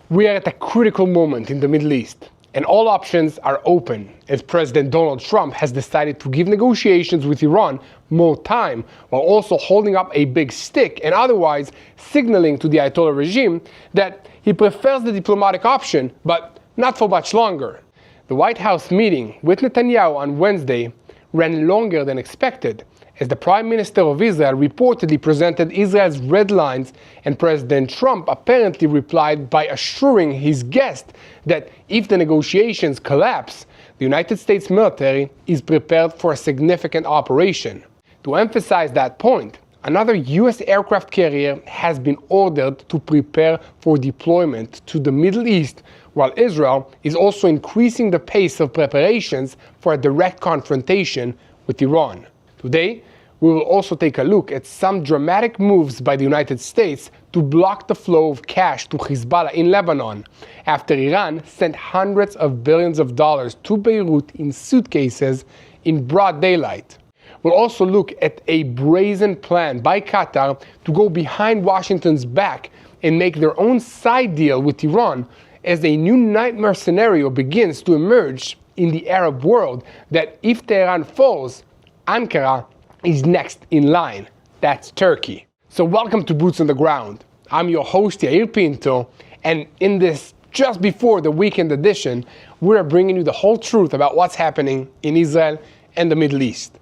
We are at a critical moment in the Middle East, and all options are open, as President Donald Trump has decided to give negotiations with Iran more time, while also holding up a big stick and otherwise signaling to the Ayatollah regime that he prefers the diplomatic option, but not for much longer. The White House meeting with Netanyahu on Wednesday ran longer than expected, as the Prime Minister of Israel reportedly presented Israel's red lines, and President Trump apparently replied by assuring his guest that if the negotiations collapse, the United States military is prepared for a significant operation. To emphasize that point, another U.S. aircraft carrier has been ordered to prepare for deployment to the Middle East, while Israel is also increasing the pace of preparations for a direct confrontation with Iran. Today, we will also take a look at some dramatic moves by the United States to block the flow of cash to Hezbollah in Lebanon, after Iran sent hundreds of billions of dollars to Beirut in suitcases in broad daylight. We'll also look at a brazen plan by Qatar to go behind Washington's back and make their own side deal with Iran, as a new nightmare scenario begins to emerge in the Arab world that if Tehran falls, Ankara is next in line. That's Turkey. So welcome to Boots on the Ground. I'm your host, Yair Pinto, and in this just before the weekend edition, we're bringing you the whole truth about what's happening in Israel and the Middle East.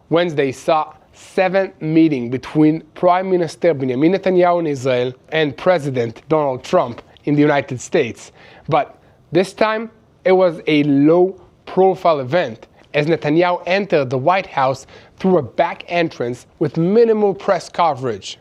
Wednesday saw 7 meetings between Prime Minister Benjamin Netanyahu in Israel and President Donald Trump in the United States. But this time, it was a low-profile event, as Netanyahu entered the White House through a back entrance with minimal press coverage.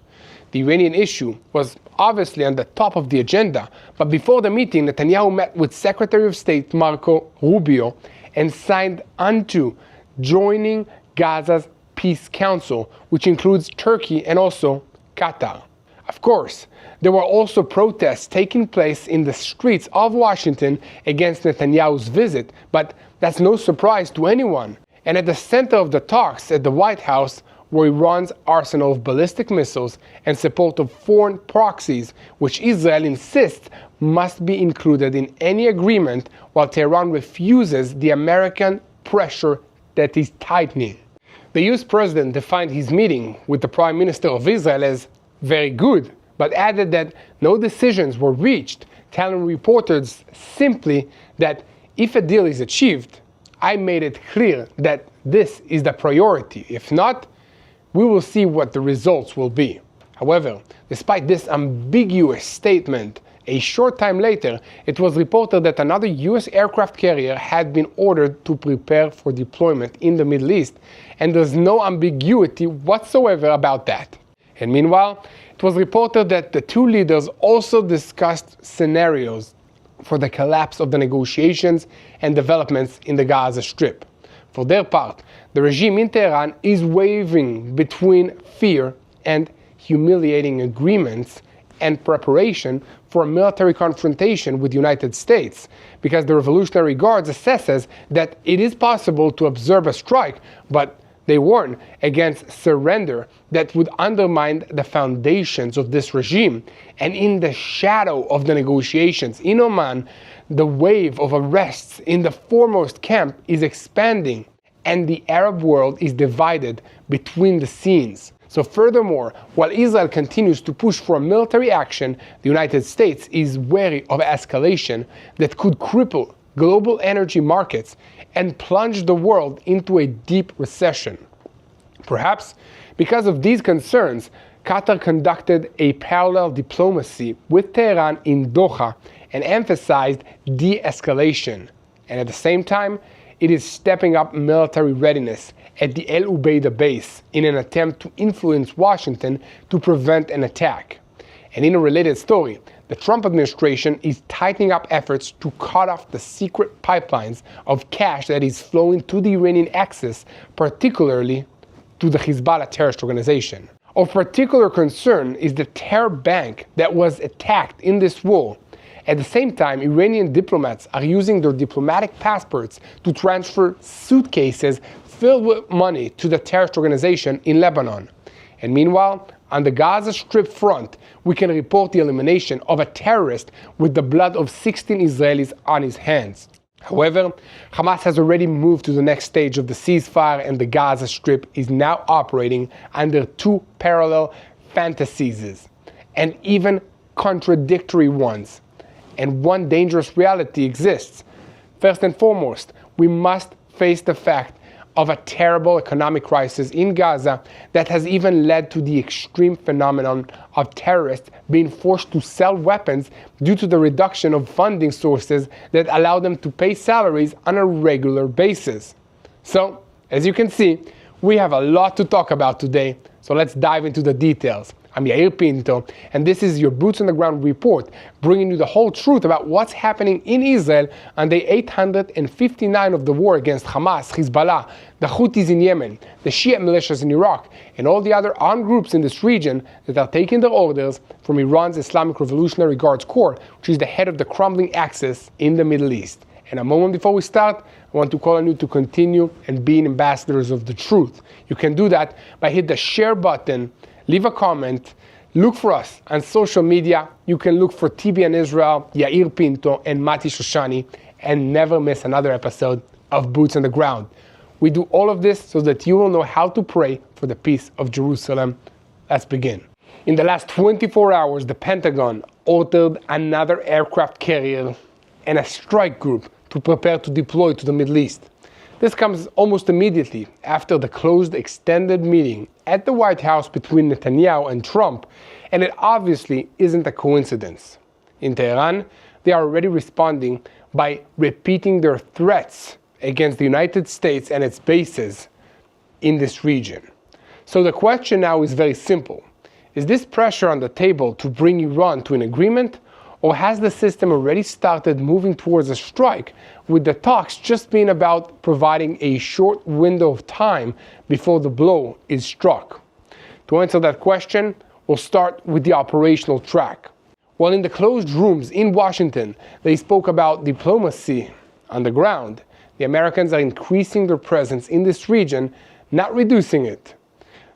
The Iranian issue was obviously on the top of the agenda, but before the meeting, Netanyahu met with Secretary of State Marco Rubio and signed onto joining Gaza's Peace Council, which includes Turkey and also Qatar. Of course, there were also protests taking place in the streets of Washington against Netanyahu's visit, but that's no surprise to anyone. And at the center of the talks at the White House were Iran's arsenal of ballistic missiles and support of foreign proxies, which Israel insists must be included in any agreement, while Tehran refuses the American pressure that is tightening. The US president defined his meeting with the Prime Minister of Israel as very good, but added that no decisions were reached, telling reporters simply that if a deal is achieved, I made it clear that this is the priority. If not, we will see what the results will be. However, despite this ambiguous statement, a short time later, it was reported that another US aircraft carrier had been ordered to prepare for deployment in the Middle East, and there's no ambiguity whatsoever about that. And meanwhile, it was reported that the two leaders also discussed scenarios for the collapse of the negotiations and developments in the Gaza Strip. For their part, the regime in Tehran is wavering between fear and humiliating agreements and preparation for a military confrontation with the United States, because the Revolutionary Guards assesses that it is possible to observe a strike, but they warn against surrender that would undermine the foundations of this regime. And in the shadow of the negotiations in Oman, the wave of arrests in the foremost camp is expanding, and the Arab world is divided between the scenes. So furthermore, while Israel continues to push for military action, the United States is wary of escalation that could cripple global energy markets and plunge the world into a deep recession. Perhaps because of these concerns, Qatar conducted a parallel diplomacy with Tehran in Doha and emphasized de-escalation. And at the same time, it is stepping up military readiness at the El Ubaida base in an attempt to influence Washington to prevent an attack. And in a related story, the Trump administration is tightening up efforts to cut off the secret pipelines of cash that is flowing to the Iranian axis, particularly to the Hezbollah terrorist organization. Of particular concern is the terror bank that was attacked in this war. At the same time, Iranian diplomats are using their diplomatic passports to transfer suitcases filled with money to the terrorist organization in Lebanon. And meanwhile, on the Gaza Strip front, we can report the elimination of a terrorist with the blood of 16 Israelis on his hands. However, Hamas has already moved to the next stage of the ceasefire, and the Gaza Strip is now operating under two parallel fantasies, and even contradictory ones. And one dangerous reality exists. First and foremost, we must face the fact of a terrible economic crisis in Gaza that has even led to the extreme phenomenon of terrorists being forced to sell weapons due to the reduction of funding sources that allow them to pay salaries on a regular basis. So, as you can see, we have a lot to talk about today, so let's dive into the details. I'm Yair Pinto, and this is your Boots on the Ground report, bringing you the whole truth about what's happening in Israel on day 859 of the war against Hamas, Hezbollah, the Houthis in Yemen, the Shia militias in Iraq, and all the other armed groups in this region that are taking their orders from Iran's Islamic Revolutionary Guards Corps, which is the head of the crumbling axis in the Middle East. And a moment before we start, I want to call on you to continue and being ambassadors of the truth. You can do that by hitting the share button, leave a comment, look for us on social media. You can look for TBN Israel, Yair Pinto, and Mati Shoshani, and never miss another episode of Boots on the Ground. We do all of this so that you will know how to pray for the peace of Jerusalem. Let's begin. In the last 24 hours, the Pentagon ordered another aircraft carrier and a strike group to prepare to deploy to the Middle East. This comes almost immediately after the closed extended meeting at the White House between Netanyahu and Trump, and it obviously isn't a coincidence. In Tehran, they are already responding by repeating their threats against the United States and its bases in this region. So the question now is very simple. Is this pressure on the table to bring Iran to an agreement, or has the system already started moving towards a strike, with the talks just being about providing a short window of time before the blow is struck? To answer that question, we'll start with the operational track. While in the closed rooms in Washington, they spoke about diplomacy on the ground, the Americans are increasing their presence in this region, not reducing it.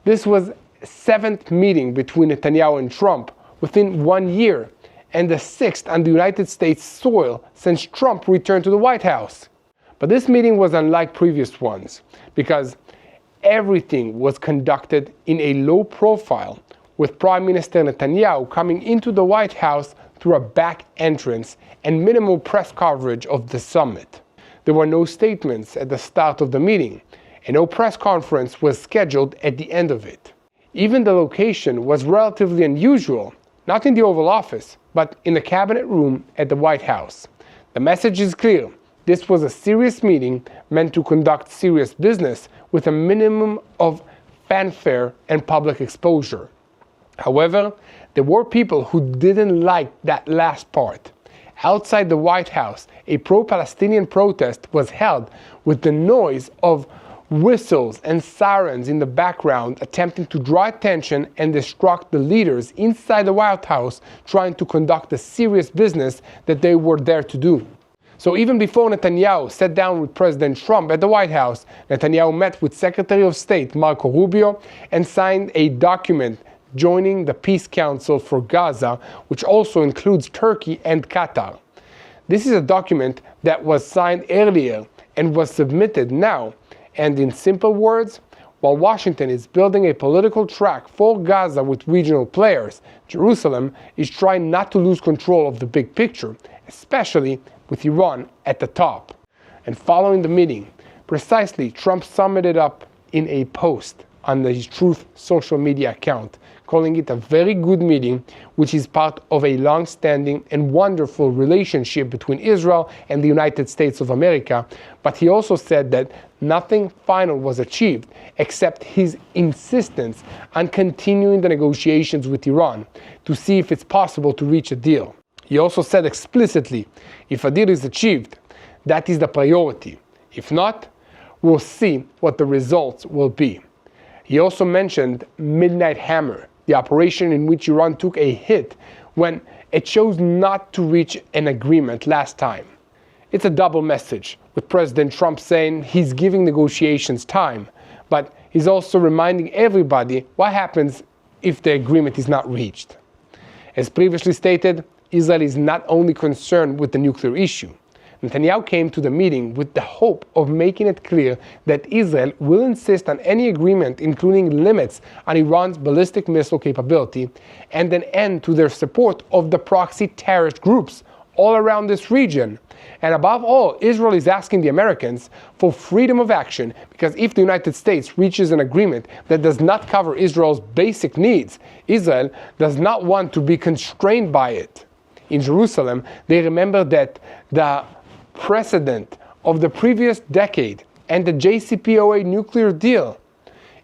This was the 7th meeting between Netanyahu and Trump within 1 year, and the 6th on the United States soil since Trump returned to the White House. But this meeting was unlike previous ones, because everything was conducted in a low profile, with Prime Minister Netanyahu coming into the White House through a back entrance and minimal press coverage of the summit. There were no statements at the start of the meeting, and no press conference was scheduled at the end of it. Even the location was relatively unusual, not in the Oval Office, but in the cabinet room at the White House. The message is clear. This was a serious meeting meant to conduct serious business with a minimum of fanfare and public exposure. However, there were people who didn't like that last part. Outside the White House, a pro-Palestinian protest was held with the noise of whistles and sirens in the background, attempting to draw attention and distract the leaders inside the White House trying to conduct the serious business that they were there to do. So even before Netanyahu sat down with President Trump at the White House, Netanyahu met with Secretary of State Marco Rubio and signed a document joining the Peace Council for Gaza, which also includes Turkey and Qatar. This is a document that was signed earlier and was submitted now. And in simple words, while Washington is building a political track for Gaza with regional players, Jerusalem is trying not to lose control of the big picture, especially with Iran at the top. And following the meeting, precisely, Trump summed it up in a post on his Truth social media account, calling it a very good meeting, which is part of a long-standing and wonderful relationship between Israel and the United States of America. But he also said that nothing final was achieved except his insistence on continuing the negotiations with Iran to see if it's possible to reach a deal. He also said explicitly, if a deal is achieved, that is the priority. If not, we'll see what the results will be. He also mentioned Midnight Hammer, the operation in which Iran took a hit when it chose not to reach an agreement last time. It's a double message, with President Trump saying he's giving negotiations time, but he's also reminding everybody what happens if the agreement is not reached. As previously stated, Israel is not only concerned with the nuclear issue. Netanyahu came to the meeting with the hope of making it clear that Israel will insist on any agreement, including limits on Iran's ballistic missile capability, and an end to their support of the proxy terrorist groups all around this region. And above all, Israel is asking the Americans for freedom of action, because if the United States reaches an agreement that does not cover Israel's basic needs, Israel does not want to be constrained by it. In Jerusalem, they remember that the precedent of the previous decade and the JCPOA nuclear deal,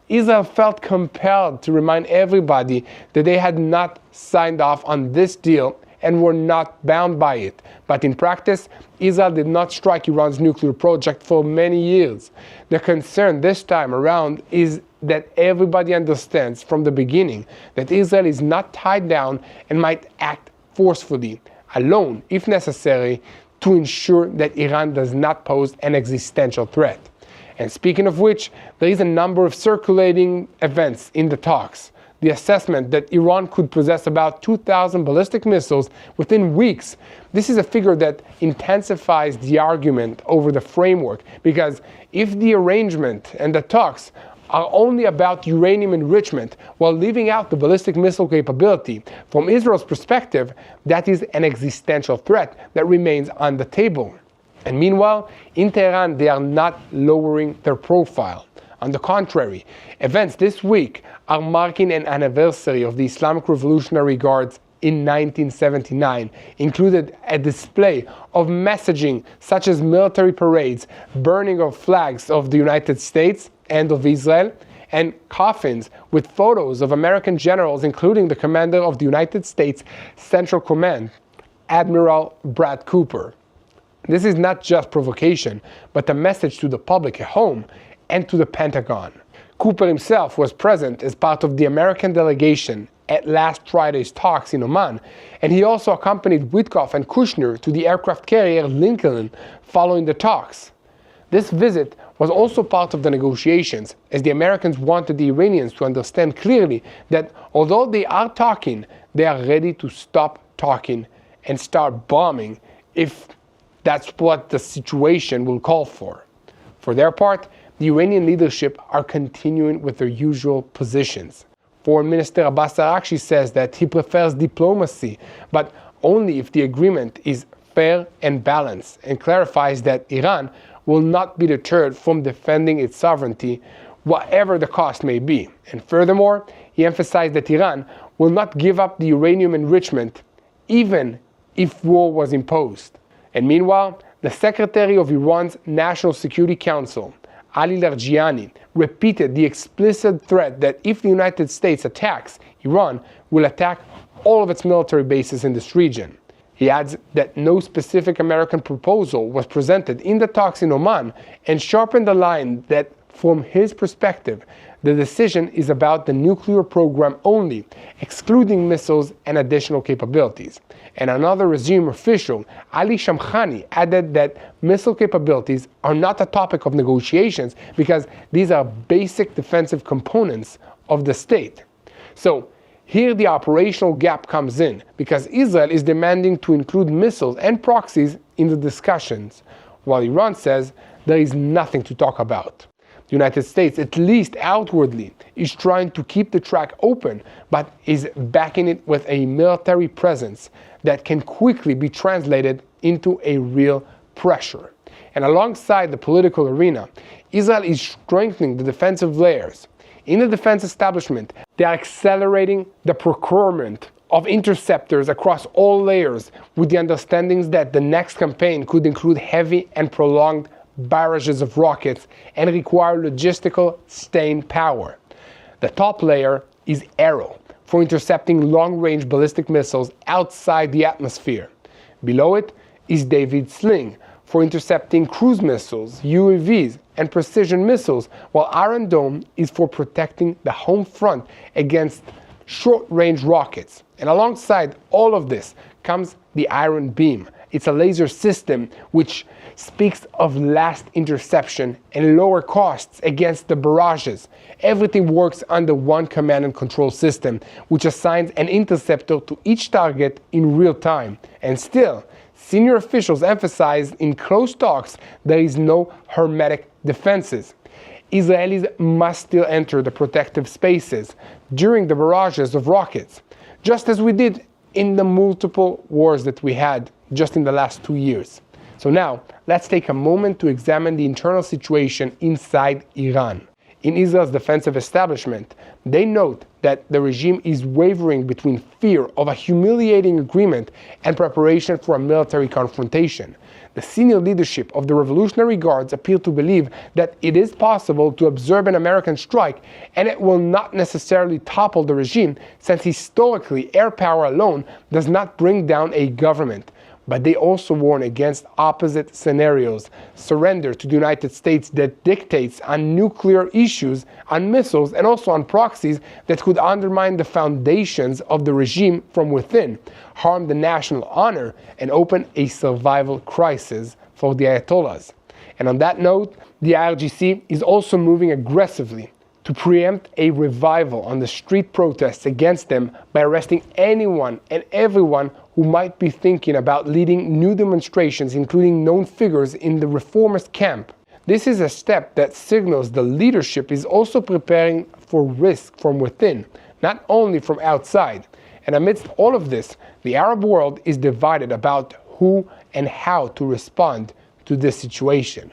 Israel felt compelled to remind everybody that they had not signed off on this deal and were not bound by it. But in practice, Israel did not strike Iran's nuclear project for many years. The concern this time around is that everybody understands from the beginning that Israel is not tied down and might act forcefully, alone, if necessary, to ensure that Iran does not pose an existential threat. And speaking of which, there is a number of circulating events in the talks. The assessment that Iran could possess about 2,000 ballistic missiles within weeks. This is a figure that intensifies the argument over the framework, because if the arrangement and the talks are only about uranium enrichment while leaving out the ballistic missile capability, from Israel's perspective, that is an existential threat that remains on the table. And meanwhile, in Tehran, they are not lowering their profile. On the contrary, events this week are marking an anniversary of the Islamic Revolutionary Guards in 1979, included a display of messaging such as military parades, burning of flags of the United States and of Israel, and coffins with photos of American generals, including the commander of the United States Central Command, Admiral Brad Cooper. This is not just provocation, but a message to the public at home and to the Pentagon. Cooper himself was present as part of the American delegation at last Friday's talks in Oman, and he also accompanied Witkoff and Kushner to the aircraft carrier Lincoln following the talks. This visit was also part of the negotiations, as the Americans wanted the Iranians to understand clearly that although they are talking, they are ready to stop talking and start bombing if that's what the situation will call for. For their part, the Iranian leadership are continuing with their usual positions. Foreign Minister Abbas Araghchi says that he prefers diplomacy, but only if the agreement is fair and balanced, and clarifies that Iran will not be deterred from defending its sovereignty, whatever the cost may be. And furthermore, he emphasized that Iran will not give up the uranium enrichment, even if war was imposed. And meanwhile, the Secretary of Iran's National Security Council, Ali Larijani, repeated the explicit threat that if the United States attacks, Iran will attack all of its military bases in this region. He adds that no specific American proposal was presented in the talks in Oman, and sharpened the line that, from his perspective, the decision is about the nuclear program only, excluding missiles and additional capabilities. And another regime official, Ali Shamkhani, added that missile capabilities are not a topic of negotiations because these are basic defensive components of the state. So, here the operational gap comes in, because Israel is demanding to include missiles and proxies in the discussions, while Iran says there is nothing to talk about. The United States, at least outwardly, is trying to keep the track open, but is backing it with a military presence that can quickly be translated into a real pressure. And alongside the political arena, Israel is strengthening the defensive layers. In the defense establishment, they are accelerating the procurement of interceptors across all layers, with the understandings that the next campaign could include heavy and prolonged barrages of rockets and require logistical staying power. The top layer is Arrow, for intercepting long-range ballistic missiles outside the atmosphere. Below it is David Sling, for intercepting cruise missiles, UAVs, and precision missiles, while Iron Dome is for protecting the home front against short-range rockets. And alongside all of this comes the Iron Beam, It's a laser system which speaks of last interception and lower costs against the barrages. Everything works under one command and control system, which assigns an interceptor to each target in real time. And still, senior officials emphasized in close talks there is no hermetic defenses. Israelis must still enter the protective spaces during the barrages of rockets, just as we did in the multiple wars that we had just in the last 2 years. So now, let's take a moment to examine the internal situation inside Iran. In Israel's defensive establishment, they note that the regime is wavering between fear of a humiliating agreement and preparation for a military confrontation. The senior leadership of the Revolutionary Guards appear to believe that it is possible to absorb an American strike and it will not necessarily topple the regime, since historically air power alone does not bring down a government. But they also warn against opposite scenarios: surrender to the United States that dictates on nuclear issues, on missiles, and also on proxies that could undermine the foundations of the regime from within, harm the national honor, and open a survival crisis for the Ayatollahs. And on that note, the IRGC is also moving aggressively to preempt a revival on the street protests against them by arresting anyone and everyone who might be thinking about leading new demonstrations, including known figures in the reformist camp. This is a step that signals the leadership is also preparing for risk from within, not only from outside. And amidst all of this, the Arab world is divided about who and how to respond to this situation.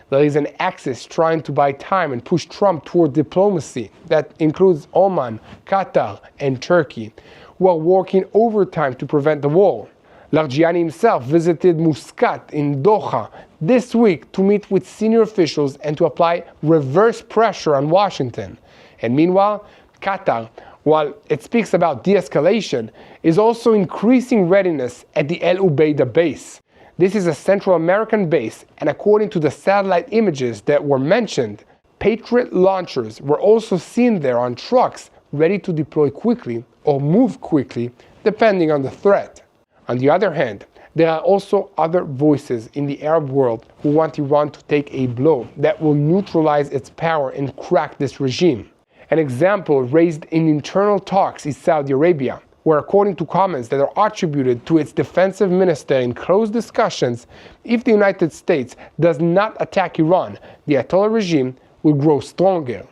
There is an axis trying to buy time and push Trump toward diplomacy that includes Oman, Qatar, and Turkey, who are working overtime to prevent the war. Larijani himself visited Muscat in Doha this week to meet with senior officials and to apply reverse pressure on Washington. And meanwhile, Qatar, while it speaks about de-escalation, is also increasing readiness at the El Ubaida base. This is a Central American base, and according to the satellite images that were mentioned, Patriot launchers were also seen there on trucks, ready to deploy quickly or move quickly, depending on the threat. On the other hand, there are also other voices in the Arab world who want Iran to take a blow that will neutralize its power and crack this regime. An example raised in internal talks is Saudi Arabia, where, according to comments that are attributed to its defensive minister in close discussions, if the United States does not attack Iran, the Ayatollah regime will grow stronger.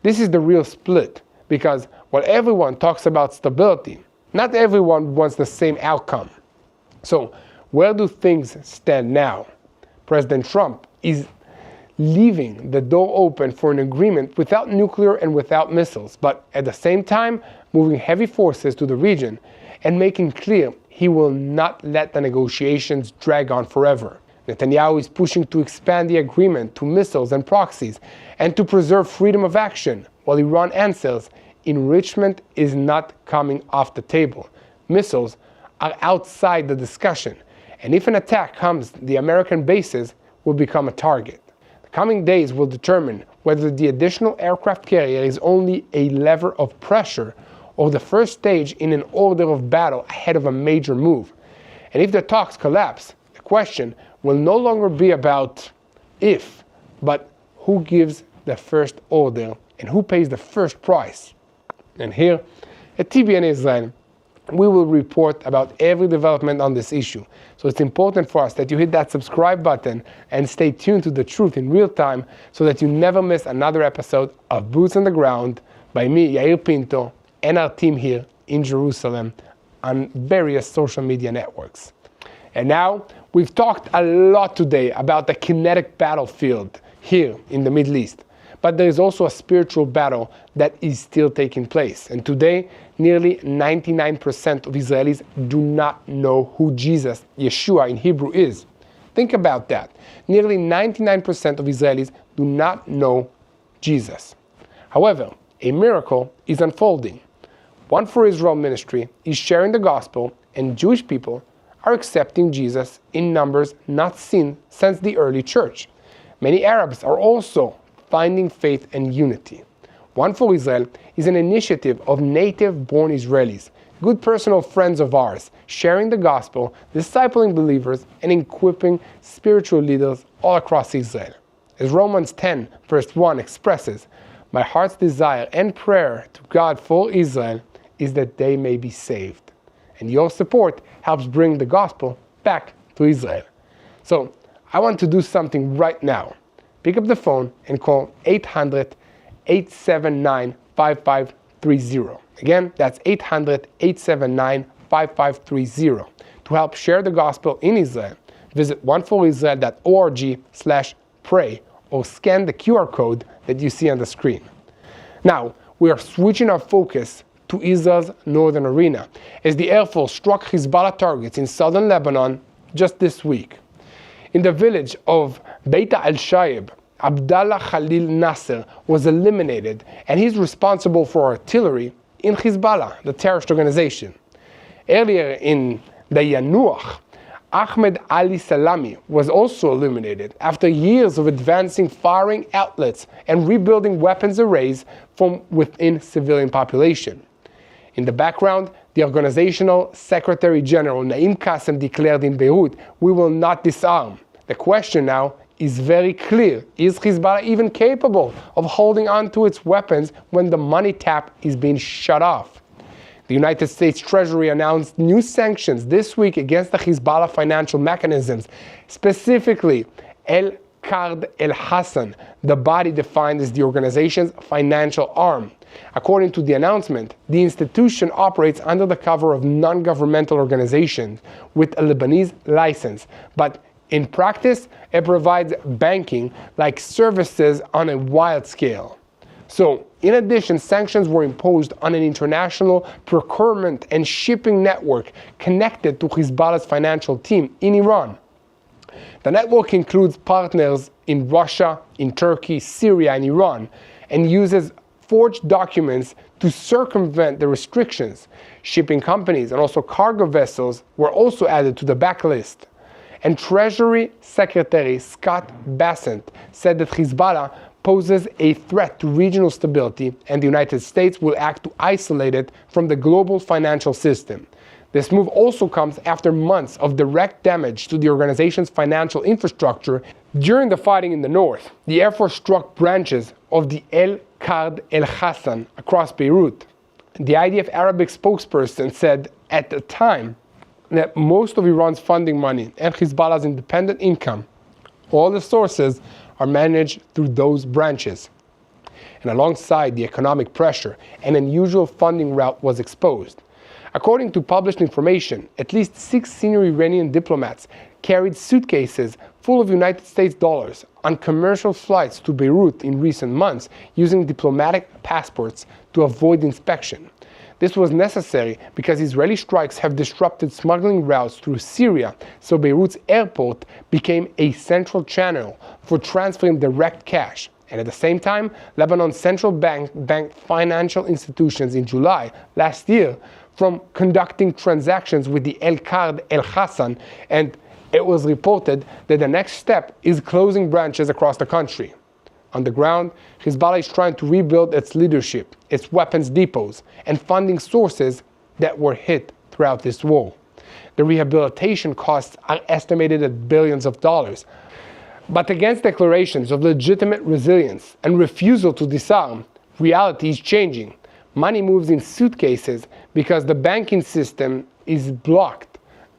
This is the real split, because while everyone talks about stability, not everyone wants the same outcome. So, where do things stand now? President Trump is leaving the door open for an agreement without nuclear and without missiles, but at the same time moving heavy forces to the region and making clear he will not let the negotiations drag on forever. Netanyahu is pushing to expand the agreement to missiles and proxies and to preserve freedom of action, while Iran answers, enrichment is not coming off the table. Missiles are outside the discussion, and if an attack comes, the American bases will become a target. Coming days will determine whether the additional aircraft carrier is only a lever of pressure or the first stage in an order of battle ahead of a major move. And if the talks collapse, the question will no longer be about if, but who gives the first order and who pays the first price. And here at TBN Israel, we will report about every development on this issue. So it's important for us that you hit that subscribe button and stay tuned to the truth in real time so that you never miss another episode of Boots on the Ground by me, Yair Pinto, and our team here in Jerusalem on various social media networks. And now, we've talked a lot today about the kinetic battlefield here in the Middle East. But there is also a spiritual battle that is still taking place. And today, nearly 99% of Israelis do not know who Jesus, Yeshua in Hebrew, is. Think about that. Nearly 99% of Israelis do not know Jesus. However, a miracle is unfolding. One for Israel ministry is sharing the gospel, and Jewish people are accepting Jesus in numbers not seen since the early church. Many Arabs are also finding faith and unity. One for Israel is an initiative of native-born Israelis good personal friends of ours, sharing the gospel, discipling believers, and equipping spiritual leaders all across Israel. As Romans 10, verse 1 expresses, my heart's desire and prayer to God for Israel is that they may be saved. And your support helps bring the gospel back to Israel. So I want to do something right now. Pick up the phone and call 800-879-5530. Again, that's 800-879-5530. To help share the gospel in Israel, visit oneforisrael.org/pray or scan the QR code that you see on the screen. Now, we are switching our focus to Israel's northern arena as the Air Force struck Hezbollah targets in southern Lebanon just this week. In the village of Beit al-Shayeb, Abdallah Khalil Nasser was eliminated, and he's responsible for artillery in Hezbollah, the terrorist organization. Earlier in the Yanuach, Ahmed Ali Salami was also eliminated after years of advancing firing outlets and rebuilding weapons arrays from within civilian population. In the background, the organizational Secretary General Naim Qassem declared in Beirut, we will not disarm. The question now is very clear. Is Hezbollah even capable of holding on to its weapons when the money tap is being shut off? The United States Treasury announced new sanctions this week against the Hezbollah financial mechanisms, specifically El-Qard El-Hassan, the body defined as the organization's financial arm. According to the announcement, the institution operates under the cover of non-governmental organizations with a Lebanese license, but in practice, it provides banking-like services on a wide scale. So, in addition, sanctions were imposed on an international procurement and shipping network connected to Hezbollah's financial team in Iran. The network includes partners in Russia, in Turkey, Syria, and Iran, and uses forged documents to circumvent the restrictions. Shipping companies and also cargo vessels were also added to the backlist. And Treasury Secretary Scott Bessent said that Hezbollah poses a threat to regional stability and the United States will act to isolate it from the global financial system. This move also comes after months of direct damage to the organization's financial infrastructure. During the fighting in the north, the Air Force struck branches of the El-Qard El-Hassan across Beirut. The IDF Arabic spokesperson said at the time that most of Iran's funding money and Hezbollah's independent income, all the sources are managed through those branches. And alongside the economic pressure, an unusual funding route was exposed. According to published information, at least 6 senior Iranian diplomats carried suitcases full of United States dollars on commercial flights to Beirut in recent months using diplomatic passports to avoid inspection. This was necessary because Israeli strikes have disrupted smuggling routes through Syria, so Beirut's airport became a central channel for transferring direct cash. And at the same time, Lebanon's central bank banked financial institutions in July last year from conducting transactions with the El-Qard El-Hassan, and it was reported that the next step is closing branches across the country. On the ground, Hezbollah is trying to rebuild its leadership, its weapons depots, and funding sources that were hit throughout this war. The rehabilitation costs are estimated at billions of dollars. But against declarations of legitimate resilience and refusal to disarm, reality is changing. Money moves in suitcases because the banking system is blocked.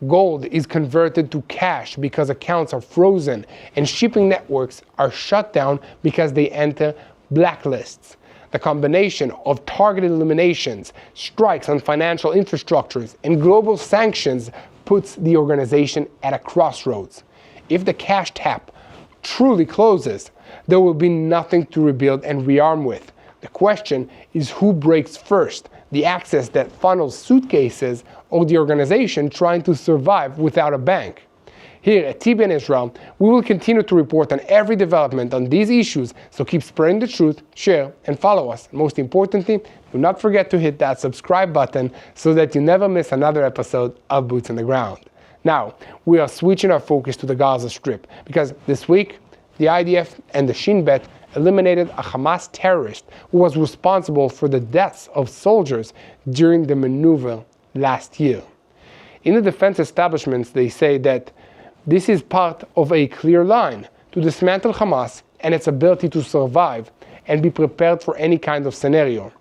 Gold is converted to cash because accounts are frozen, and shipping networks are shut down because they enter blacklists. The combination of targeted eliminations, strikes on financial infrastructures, and global sanctions puts the organization at a crossroads. If the cash tap truly closes, there will be nothing to rebuild and rearm with. The question is who breaks first, the access that funnels suitcases or the organization trying to survive without a bank. Here at TBN Israel, we will continue to report on every development on these issues, so keep spreading the truth, share, and follow us. Most importantly, do not forget to hit that subscribe button so that you never miss another episode of Boots on the Ground. Now, we are switching our focus to the Gaza Strip because this week, the IDF and the Shin Bet eliminated a Hamas terrorist who was responsible for the deaths of soldiers during the maneuver last year. In the defense establishments, they say that this is part of a clear line to dismantle Hamas and its ability to survive and be prepared for any kind of scenario.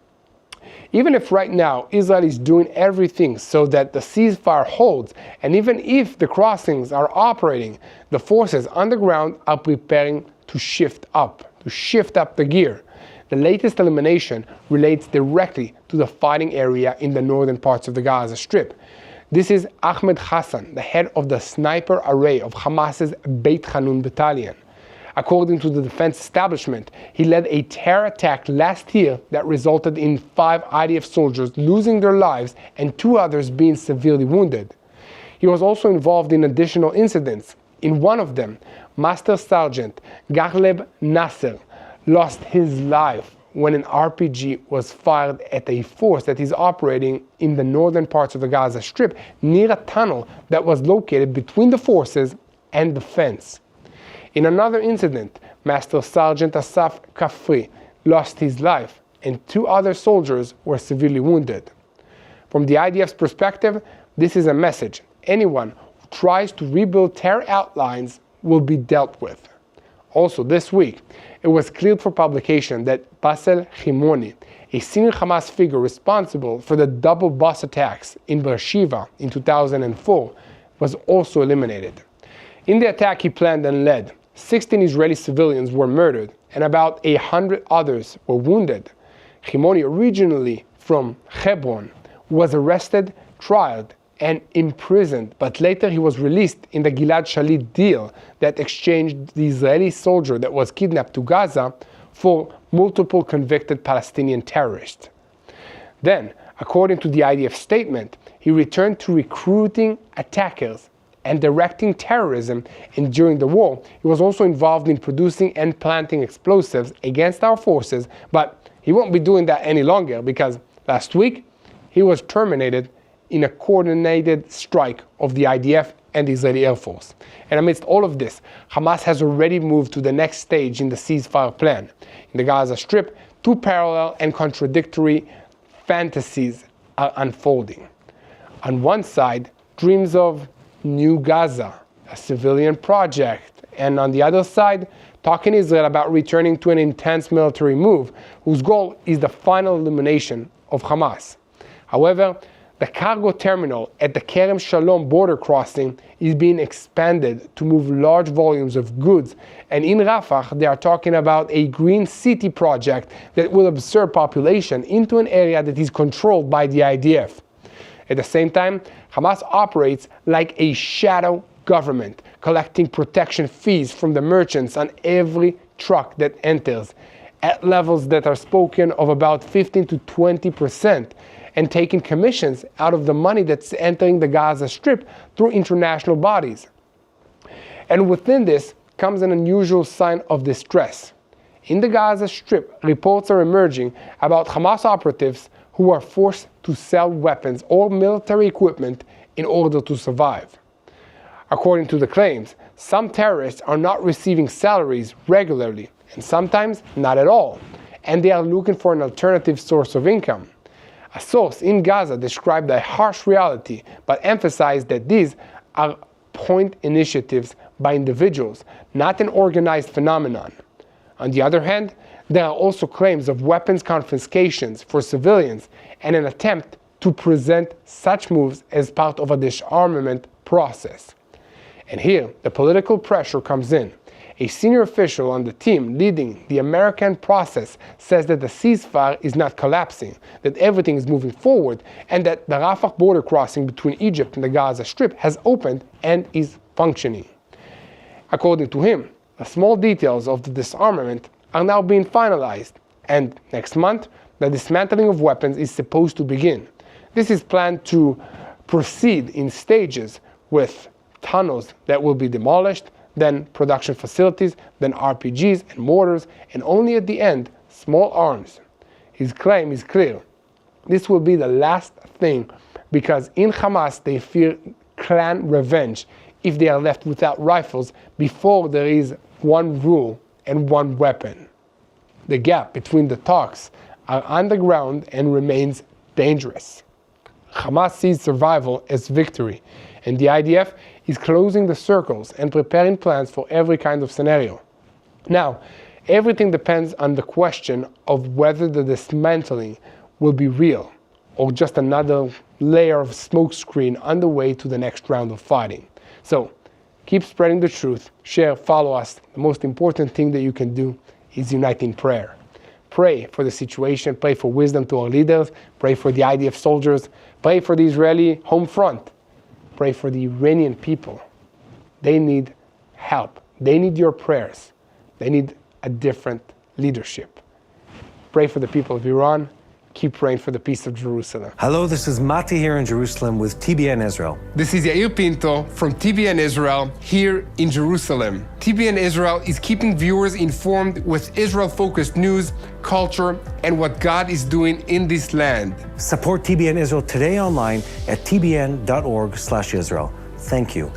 Even if right now Israel is doing everything so that the ceasefire holds, and even if the crossings are operating, the forces on the ground are preparing to shift up the gear. The latest elimination relates directly to the fighting area in the northern parts of the Gaza Strip. This is Ahmed Hassan, the head of the sniper array of Hamas's Beit Hanun battalion. According to the defense establishment, he led a terror attack last year that resulted in 5 IDF soldiers losing their lives and 2 others being severely wounded. He was also involved in additional incidents. In one of them, Master Sergeant Ghaleb Nasser lost his life when an RPG was fired at a force that is operating in the northern parts of the Gaza Strip near a tunnel that was located between the forces and the fence. In another incident, Master Sergeant Asaf Kafri lost his life and 2 other soldiers were severely wounded. From the IDF's perspective, this is a message. Anyone who tries to rebuild terror outlines will be dealt with. Also this week, it was cleared for publication that Basel Chimoni, a senior Hamas figure responsible for the double bus attacks in Beersheba in 2004, was also eliminated. In the attack he planned and led, 16 Israeli civilians were murdered and about 100 others were wounded. Chimoni, originally from Hebron, was arrested, tried, and imprisoned, but later he was released in the Gilad Shalit deal that exchanged the Israeli soldier that was kidnapped to Gaza for multiple convicted Palestinian terrorists. Then, according to the IDF statement, he returned to recruiting attackers and directing terrorism, and during the war, he was also involved in producing and planting explosives against our forces, but he won't be doing that any longer because last week he was terminated in a coordinated strike of the IDF and the Israeli Air Force. And amidst all of this, Hamas has already moved to the next stage in the ceasefire plan. In the Gaza Strip, 2 parallel and contradictory fantasies are unfolding. On one side, dreams of New Gaza, a civilian project, and on the other side, talk in Israel about returning to an intense military move whose goal is the final elimination of Hamas. However, the cargo terminal at the Kerem Shalom border crossing is being expanded to move large volumes of goods, and in Rafah they are talking about a green city project that will absorb population into an area that is controlled by the IDF. At the same time, Hamas operates like a shadow government, collecting protection fees from the merchants on every truck that enters, at levels that are spoken of about 15 to 20%, and taking commissions out of the money that's entering the Gaza Strip through international bodies. And within this comes an unusual sign of distress. In the Gaza Strip, reports are emerging about Hamas operatives who are forced to sell weapons or military equipment in order to survive. According to the claims, some terrorists are not receiving salaries regularly, and sometimes not at all, and they are looking for an alternative source of income. A source in Gaza described a harsh reality, but emphasized that these are point initiatives by individuals, not an organized phenomenon. On the other hand, there are also claims of weapons confiscations for civilians and an attempt to present such moves as part of a disarmament process. And here, the political pressure comes in. A senior official on the team leading the American process says that the ceasefire is not collapsing, that everything is moving forward, and that the Rafah border crossing between Egypt and the Gaza Strip has opened and is functioning. According to him, the small details of the disarmament are now being finalized, and next month, the dismantling of weapons is supposed to begin. This is planned to proceed in stages with tunnels that will be demolished, then production facilities, then RPGs and mortars, and only at the end, small arms. His claim is clear. This will be the last thing because in Hamas they fear clan revenge if they are left without rifles before there is one rule and one weapon. The gap between the talks are underground and remains dangerous. Hamas sees survival as victory, and the IDF is closing the circles and preparing plans for every kind of scenario. Now, everything depends on the question of whether the dismantling will be real or just another layer of smokescreen on the way to the next round of fighting. So, keep spreading the truth, share, follow us. The most important thing that you can do is unite in prayer. Pray for the situation, pray for wisdom to our leaders, pray for the IDF soldiers, pray for the Israeli home front, pray for the Iranian people. They need help. They need your prayers. They need a different leadership. Pray for the people of Iran. Keep praying for the peace of Jerusalem. Hello, this is Mati here in Jerusalem with TBN Israel. This is Yair Pinto from TBN Israel here in Jerusalem. TBN Israel is keeping viewers informed with Israel-focused news, culture, and what God is doing in this land. Support TBN Israel today online at tbn.org/Israel. Thank you.